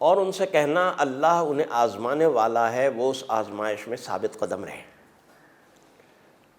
اور ان سے کہنا اللہ انہیں آزمانے والا ہے، وہ اس آزمائش میں ثابت قدم رہیں۔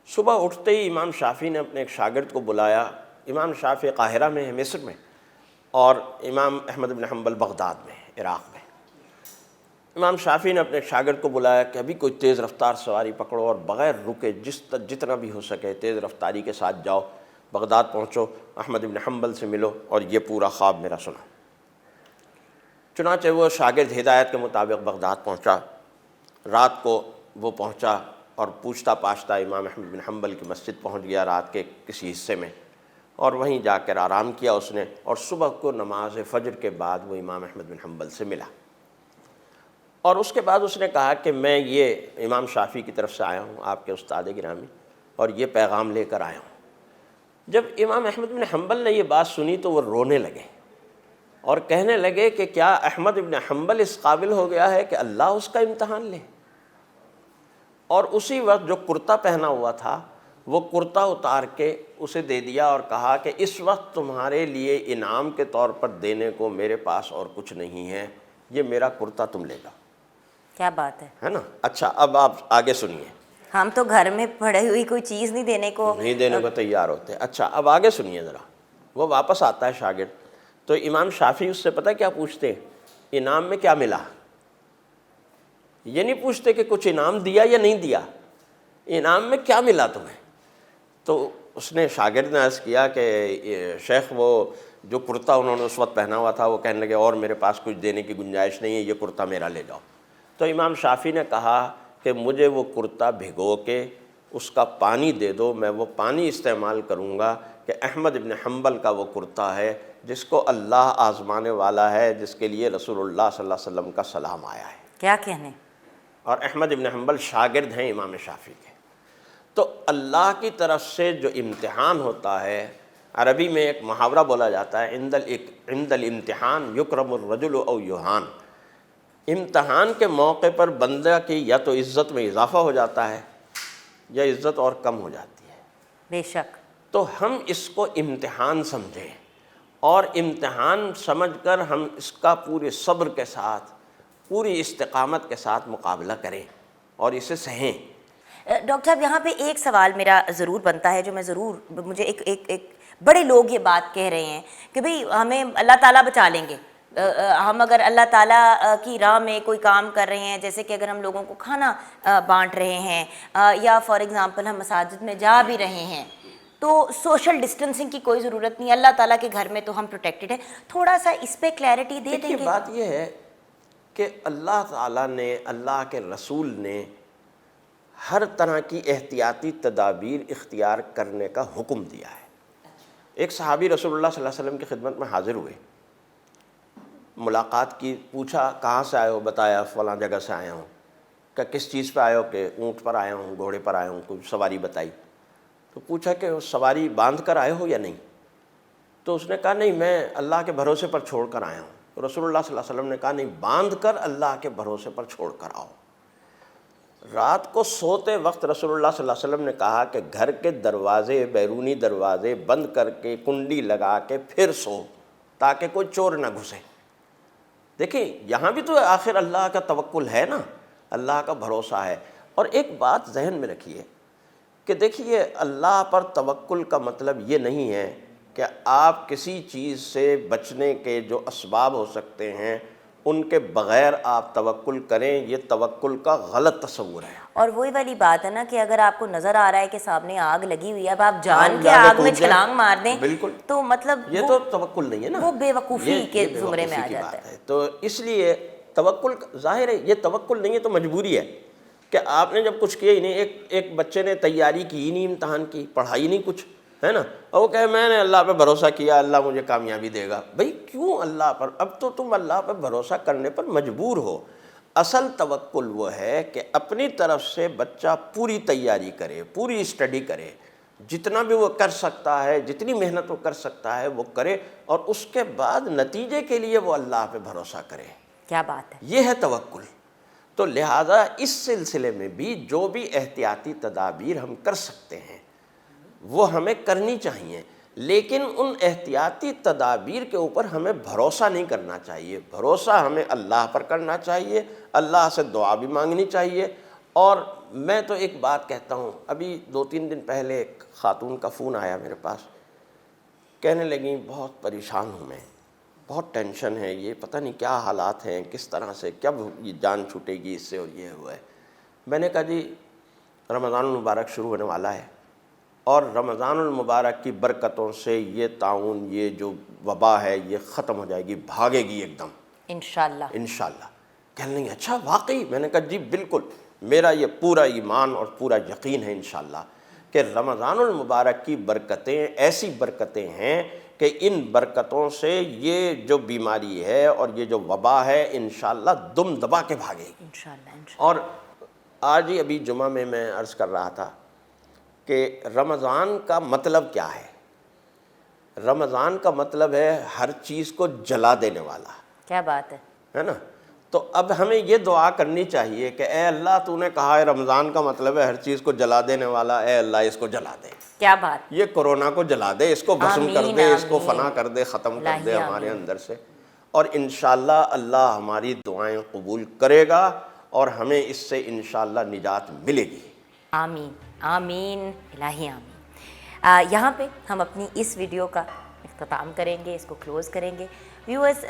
صبح اٹھتے ہی امام شافعی نے اپنے ایک شاگرد کو بلایا۔ امام شافعی قاہرہ میں ہے، مصر میں، اور امام احمد بن حنبل بغداد میں، عراق میں۔ امام شافعی نے اپنے ایک شاگرد کو بلایا کہ ابھی کوئی تیز رفتار سواری پکڑو اور بغیر رکے جتنا بھی ہو سکے تیز رفتاری کے ساتھ جاؤ، بغداد پہنچو، احمد بن حنبل سے ملو اور یہ پورا خواب میرا سنا۔ چنانچہ وہ شاگرد ہدایت کے مطابق بغداد پہنچا۔ رات کو وہ پہنچا اور پوچھتا پاچھتا امام احمد بن حنبل کی مسجد پہنچ گیا رات کے کسی حصے میں، اور وہیں جا کر آرام کیا اس نے، اور صبح کو نماز فجر کے بعد وہ امام احمد بن حنبل سے ملا، اور اس کے بعد اس نے کہا کہ میں یہ امام شافعی کی طرف سے آیا ہوں، آپ کے استاد گرامی، اور یہ پیغام لے کر آیا ہوں۔ جب امام احمد بن حنبل نے یہ بات سنی تو وہ رونے لگے اور کہنے لگے کہ کیا احمد بن حنبل اس قابل ہو گیا ہے کہ اللہ اس کا امتحان لے؟ اور اسی وقت جو کرتا پہنا ہوا تھا وہ کرتا اتار کے اسے دے دیا اور کہا کہ اس وقت تمہارے لیے انعام کے طور پر دینے کو میرے پاس اور کچھ نہیں ہے، یہ میرا کرتا تم لے جاؤ۔ کیا بات ہے نا؟ اچھا، اب آپ آگے سنیے۔ ہم تو گھر میں پڑی ہوئی کوئی چیز نہیں دینے کو تیار ہوتے۔ اچھا، اب آگے سنیے ذرا۔ وہ واپس آتا ہے شاگرد، تو امام شافعی اس سے پتہ کیا پوچھتے ہیں؟ انعام میں کیا ملا؟ یہ نہیں پوچھتے کہ کچھ انعام دیا یا نہیں دیا، انعام میں کیا ملا تمہیں؟ تو اس نے شاگرد نے عرض کیا کہ شیخ وہ جو کرتا انہوں نے اس وقت پہنا ہوا تھا وہ کہنے لگے اور میرے پاس کچھ دینے کی گنجائش نہیں ہے، یہ کرتا میرا لے جاؤ۔ تو امام شافعی نے کہا کہ مجھے وہ کرتا بھگو کے اس کا پانی دے دو، میں وہ پانی استعمال کروں گا کہ احمد بن حنبل کا وہ کرتا ہے جس کو اللہ آزمانے والا ہے، جس کے لیے رسول اللہ صلی اللہ علیہ وسلم کا سلام آیا ہے۔ کیا کہنے؟ اور احمد بن حنبل شاگرد ہیں امام شافعی کے۔ تو اللہ کی طرف سے جو امتحان ہوتا ہے، عربی میں ایک محاورہ بولا جاتا ہے، عند الامتحان یکرم الرجل او یہان۔ امتحان کے موقع پر بندہ کی یا تو عزت میں اضافہ ہو جاتا ہے یا عزت اور کم ہو جاتی ہے۔ بے شک۔ تو ہم اس کو امتحان سمجھیں اور امتحان سمجھ کر ہم اس کا پورے صبر کے ساتھ، پوری استقامت کے ساتھ مقابلہ کریں اور اسے سہیں۔ ڈاکٹر صاحب یہاں پہ ایک سوال میرا ضرور بنتا ہے جو میں مجھے ایک بڑے لوگ یہ بات کہہ رہے ہیں کہ بھئی ہمیں اللہ تعالیٰ بچا لیں گے، ہم اگر اللہ تعالیٰ کی راہ میں کوئی کام کر رہے ہیں، جیسے کہ اگر ہم لوگوں کو کھانا بانٹ رہے ہیں یا فار ایگزامپل ہم مساجد میں جا بھی رہے ہیں، تو سوشل ڈسٹنسنگ کی کوئی ضرورت نہیں، اللہ تعالیٰ کے گھر میں تو ہم پروٹیکٹڈ ہیں۔ تھوڑا سا اس پہ کلیئرٹی دے دیں گے؟ بات یہ ہے کہ اللہ تعالیٰ نے، اللہ کے رسول نے ہر طرح کی احتیاطی تدابیر اختیار کرنے کا حکم دیا ہے۔ ایک صحابی رسول اللہ صلی اللہ علیہ وسلم کی خدمت میں حاضر ہوئے، ملاقات کی، پوچھا کہاں سے آئے ہو؟ بتایا فلاں جگہ سے آیا ہوں۔ کہ کس چیز پہ آئے ہو؟ کہ اونٹ پر آیا ہوں، گھوڑے پر آیا ہوں، کوئی سواری بتائی۔ تو پوچھا کہ سواری باندھ کر آئے ہو یا نہیں؟ تو اس نے کہا نہیں، میں اللہ کے بھروسے پر چھوڑ کر آیا ہوں۔ تو رسول اللہ صلی اللہ علیہ وسلم نے کہا نہیں، باندھ کر اللہ کے بھروسے پر چھوڑ کر آؤ۔ رات کو سوتے وقت رسول اللہ صلی اللہ علیہ وسلم نے کہا کہ گھر کے دروازے، بیرونی دروازے بند کر کے کنڈی لگا کے پھر سو تاکہ کوئی چور نہ گھسے۔ دیکھیں یہاں بھی تو آخر اللہ کا توکل ہے نا، اللہ کا بھروسہ ہے۔ اور ایک بات ذہن میں رکھیے کہ دیکھیے اللہ پر توکل کا مطلب یہ نہیں ہے کہ آپ کسی چیز سے بچنے کے جو اسباب ہو سکتے ہیں ان کے بغیر آپ توکل کریں، یہ توکل کا غلط تصور ہے۔ اور وہی والی بات ہے نا کہ اگر آپ کو نظر آ رہا ہے کہ سامنے آگ لگی ہوئی ہے، اب آپ جان کے آگ میں چھلانگ مار دیں، بالکل، تو مطلب یہ تو توکل نہیں ہے نا، وہ بے وقوفی کے زمرے میں آ جاتا ہے۔ تو اس لیے توکل ظاہر ہے یہ توکل نہیں ہے، تو مجبوری ہے کہ آپ نے جب کچھ کیا ہی نہیں۔ ایک بچے نے تیاری کی ہی نہیں، امتحان کی، پڑھائی نہیں کچھ، ہے نا، اور وہ کہے میں نے اللہ پہ بھروسہ کیا، اللہ مجھے کامیابی دے گا۔ بھئی کیوں اللہ پر؟ اب تو تم اللہ پہ بھروسہ کرنے پر مجبور ہو۔ اصل توکل وہ ہے کہ اپنی طرف سے بچہ پوری تیاری کرے، پوری اسٹڈی کرے، جتنا بھی وہ کر سکتا ہے، جتنی محنت وہ کر سکتا ہے وہ کرے، اور اس کے بعد نتیجے کے لیے وہ اللہ پہ بھروسہ کرے۔ کیا بات ہے! یہ ہے توکل۔ تو لہٰذا اس سلسلے میں بھی جو بھی احتیاطی تدابیر ہم کر سکتے ہیں وہ ہمیں کرنی چاہیے، لیکن ان احتیاطی تدابیر کے اوپر ہمیں بھروسہ نہیں کرنا چاہیے. بھروسہ ہمیں اللہ پر کرنا چاہیے, اللہ سے دعا بھی مانگنی چاہیے. اور میں تو ایک بات کہتا ہوں, ابھی 2-3 دن پہلے ایک خاتون کا فون آیا میرے پاس, کہنے لگیں بہت پریشان ہوں میں, بہت ٹینشن ہے, یہ پتہ نہیں کیا حالات ہیں, کس طرح سے کب یہ جان چھوٹے گی اس سے, اور یہ ہوا ہے. میں نے کہا جی رمضان المبارک شروع ہونے والا ہے, اور رمضان المبارک کی برکتوں سے یہ طاعون, یہ جو وبا ہے, یہ ختم ہو جائے گی, بھاگے گی ایک دم انشاءاللہ. انشاءاللہ. کہنے لگے اچھا واقعی؟ میں نے کہا جی بالکل, میرا یہ پورا ایمان اور پورا یقین ہے انشاءاللہ کہ رمضان المبارک کی برکتیں ایسی برکتیں ہیں کہ ان برکتوں سے یہ جو بیماری ہے اور یہ جو وبا ہے انشاءاللہ دم دبا کے بھاگے گی انشاءاللہ. اور آج ہی ابھی جمعہ میں عرض کر رہا تھا کہ رمضان کا مطلب کیا ہے. رمضان کا مطلب ہے ہر چیز کو جلا دینے والا. کیا بات ہے نا. تو اب ہمیں یہ دعا کرنی چاہیے کہ اے اللہ تو نے کہا ہے رمضان کا مطلب ہے ہر چیز کو جلا دینے والا, اے اللہ اس کو جلا دے. کیا بات. یہ کورونا کو جلا دے, اس کو بھسم کر دے, اس کو فنا کر دے, ختم کر دے ہمارے اندر سے. اور انشاءاللہ اللہ ہماری دعائیں قبول کرے گا اور ہمیں اس سے انشاءاللہ نجات ملے گی. آمین آمین الہی آمین. یہاں پہ ہم اپنی اس ویڈیو کا اختتام کریں گے, اس کو کلوز کریں گے. ویورز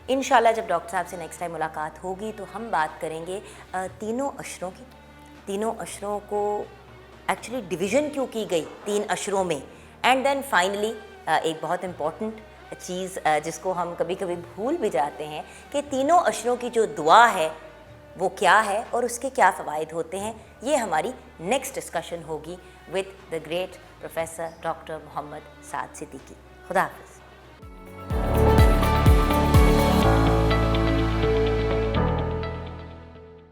انشاءاللہ جب ڈاکٹر صاحب سے نیکسٹ ٹائم ملاقات ہوگی تو ہم بات کریں گے تینوں عشروں کی. تینوں عشروں کو ایکچولی ڈویژن کیوں کی گئی 3 عشروں میں, اینڈ دین فائنلی ایک بہت امپورٹنٹ چیز جس کو ہم کبھی کبھی بھول بھی جاتے ہیں کہ تینوں عشروں کی جو دعا ہے وہ کیا ہے اور اس کے کیا فوائد ہوتے ہیں. یہ ہماری نیکسٹ ڈسکشن ہوگی with the great professor doctor Muhammad Saad Siddiqui. خدا حافظ.